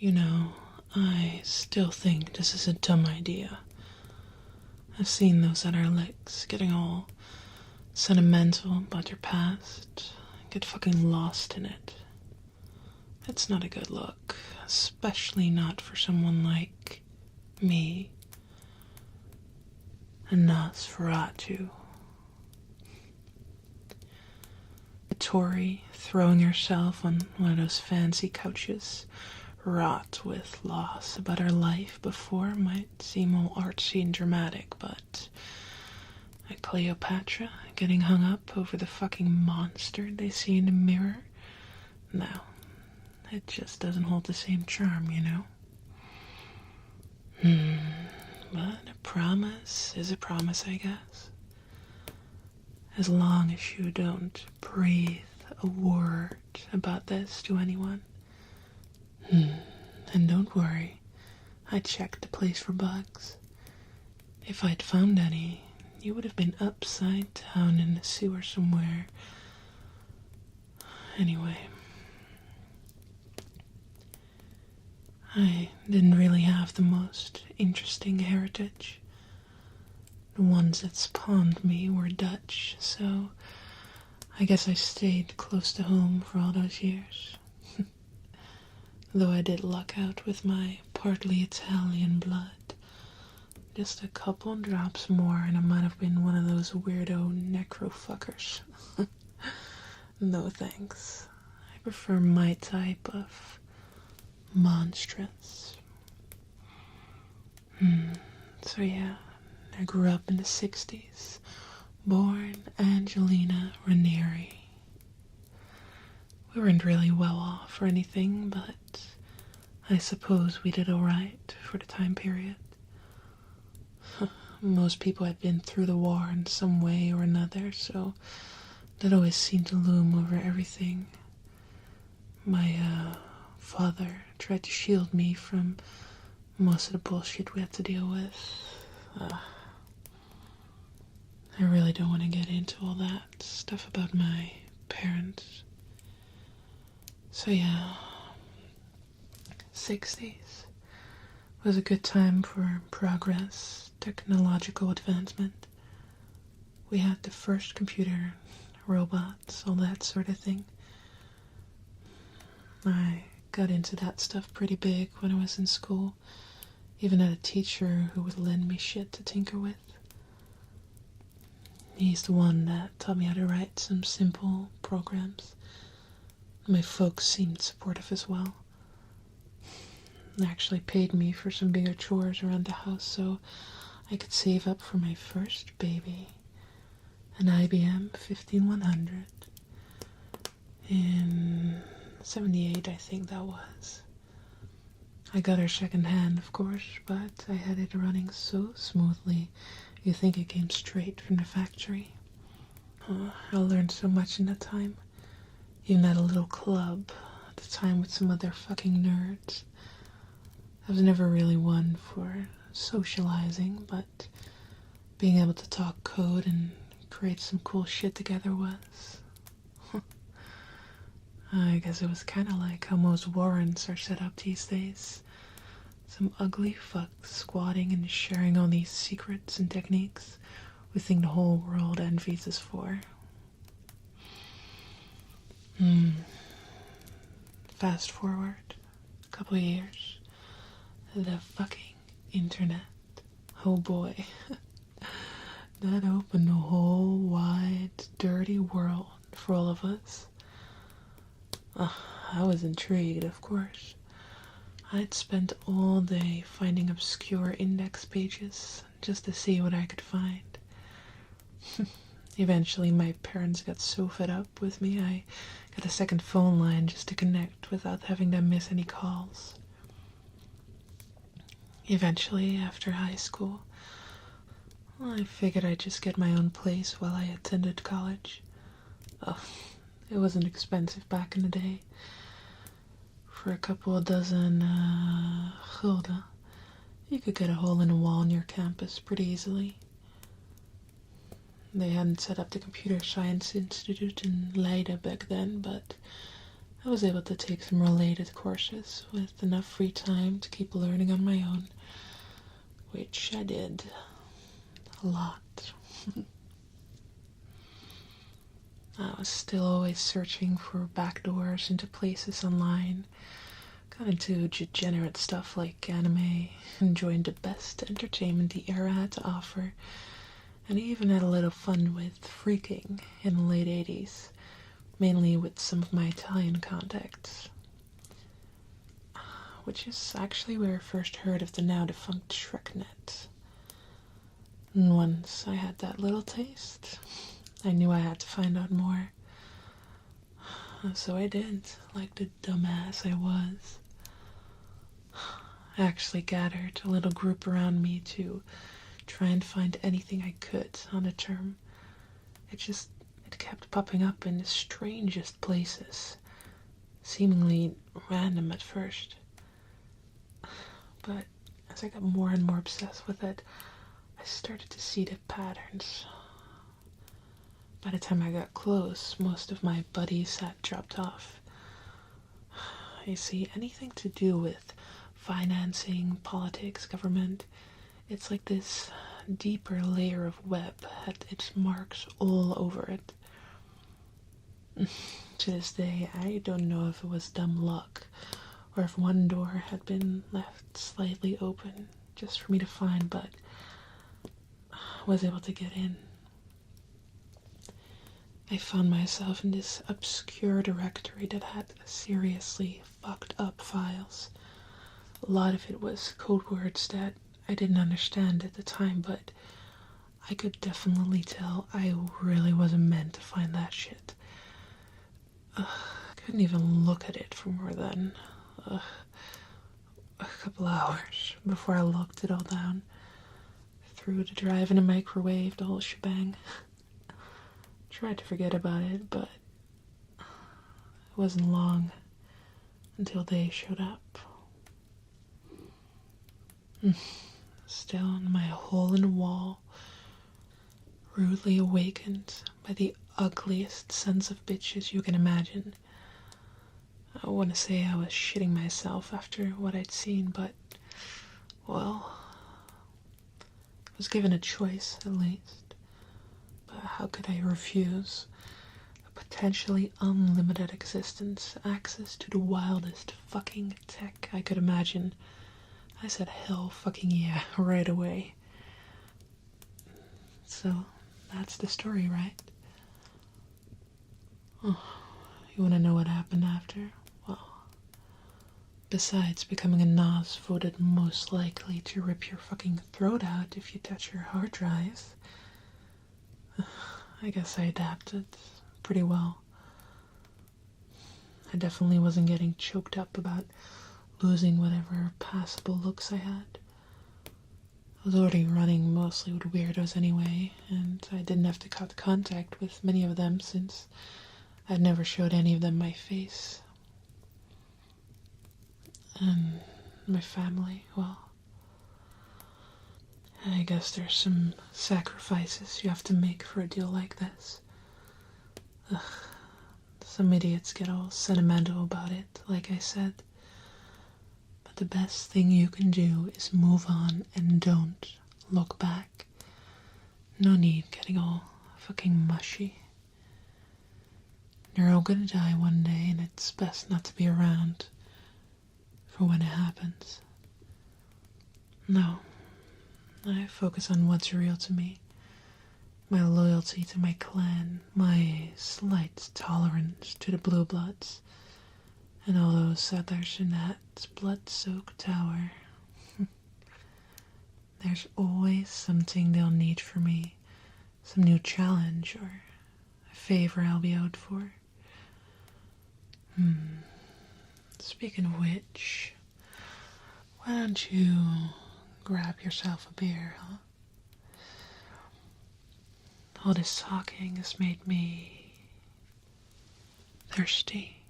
You know, I still think this is a dumb idea. I've seen those at our licks getting all sentimental about their past, get fucking lost in it. It's not a good look, especially not for someone like me, a Nosferatu. A Tory throwing herself on one of those fancy couches, wrought with loss about her life before might seem all artsy and dramatic, but like Cleopatra getting hung up over the fucking monster they see in the mirror? No, it just doesn't hold the same charm, you know? But a promise is a promise, I guess. As long as you don't breathe a word about this to anyone. And don't worry, I checked the place for bugs. If I'd found any, you would have been upside down in the sewer somewhere. Anyway, I didn't really have the most interesting heritage. The ones that spawned me were Dutch, so I guess I stayed close to home for all those years. Though I did luck out with my partly Italian blood. Just a couple drops more and I might have been one of those weirdo necrofuckers. No thanks. I prefer my type of monstrous. So yeah, I grew up in the 60s. Born Angelina Raneri. We weren't really well off or anything, but I suppose we did alright for the time period. Most people had been through the war in some way or another, so that always seemed to loom over everything. My father tried to shield me from most of the bullshit we had to deal with. I really don't want to get into all that stuff about my parents. So yeah, 60s was a good time for progress, technological advancement. We had the first computer, robots, all that sort of thing. I got into that stuff pretty big when I was in school. Even had a teacher who would lend me shit to tinker with. He's the one that taught me how to write some simple programs. My folks seemed supportive as well. They actually paid me for some bigger chores around the house so I could save up for my first baby, an IBM 15100. In 78, I think that was. I got her secondhand, of course, but I had it running so smoothly, you think it came straight from the factory. I learned so much in that time. Even at a little club at the time with some other fucking nerds. I was never really one for socializing, but being able to talk code and create some cool shit together was. I guess it was kind of like how most warrants are set up these days. Some ugly fucks squatting and sharing all these secrets and techniques we think the whole world envies us for. Fast forward a couple of years. The fucking internet. Oh boy. That opened a whole wide, dirty world for all of us. I was intrigued, of course. I'd spent all day finding obscure index pages just to see what I could find. Eventually, my parents got so fed up with me, I got a second phone line just to connect without having to miss any calls. Eventually, after high school, I figured I'd just get my own place while I attended college. It wasn't expensive back in the day. For a couple of dozen gulden, you could get a hole in a wall near campus pretty easily. They hadn't set up the Computer Science Institute in Leiden back then, but I was able to take some related courses with enough free time to keep learning on my own, which I did a lot. I was still always searching for backdoors into places online, got into degenerate stuff like anime, enjoyed the best entertainment the era had to offer, and even had a little fun with freaking in the late 80s, mainly with some of my Italian contacts, which is actually where I first heard of the now defunct ShrekNet. And once I had that little taste, I knew I had to find out more. So I did, like the dumbass I was. I actually gathered a little group around me to try and find anything I could on the term. It kept popping up in the strangest places, seemingly random at first. But as I got more and more obsessed with it, I started to see the patterns. By the time I got close, most of my buddies had dropped off. You see, anything to do with financing, politics, government, it's like this deeper layer of web had its marks all over it. To this day, I don't know if it was dumb luck, or if one door had been left slightly open just for me to find, but I was able to get in. I found myself in this obscure directory that had seriously fucked up files. A lot of it was code words that I didn't understand at the time, but I could definitely tell I really wasn't meant to find that shit. I couldn't even look at it for more than a couple hours before I locked it all down. Threw the drive in a microwave, the whole shebang. Tried to forget about it, but it wasn't long until they showed up. Still in my hole in the wall, rudely awakened by the ugliest sons of bitches you can imagine. I want to say I was shitting myself after what I'd seen, but, well, I was given a choice, at least. But how could I refuse a potentially unlimited existence, access to the wildest fucking tech I could imagine? I said hell fucking yeah right away. So, that's the story, right? Oh, you wanna know what happened after? Well, besides becoming a Nas voted most likely to rip your fucking throat out if you touch your hard drives, I guess I adapted pretty well. I definitely wasn't getting choked up about losing whatever passable looks I had. I was already running mostly with weirdos anyway, and I didn't have to cut contact with many of them since I'd never showed any of them my face. And my family, well, I guess there's some sacrifices you have to make for a deal like this. Ugh, some idiots get all sentimental about it, like I said. But the best thing you can do is move on and don't look back. No need getting all fucking mushy. You're all gonna die one day, and it's best not to be around for when it happens. No, I focus on what's real to me. My loyalty to my clan, my slight tolerance to the Blue Bloods, and all those others in that blood-soaked tower. There's always something they'll need from me, some new challenge or a favor I'll be out for. Speaking of which, why don't you grab yourself a beer, huh? All this talking has made me thirsty.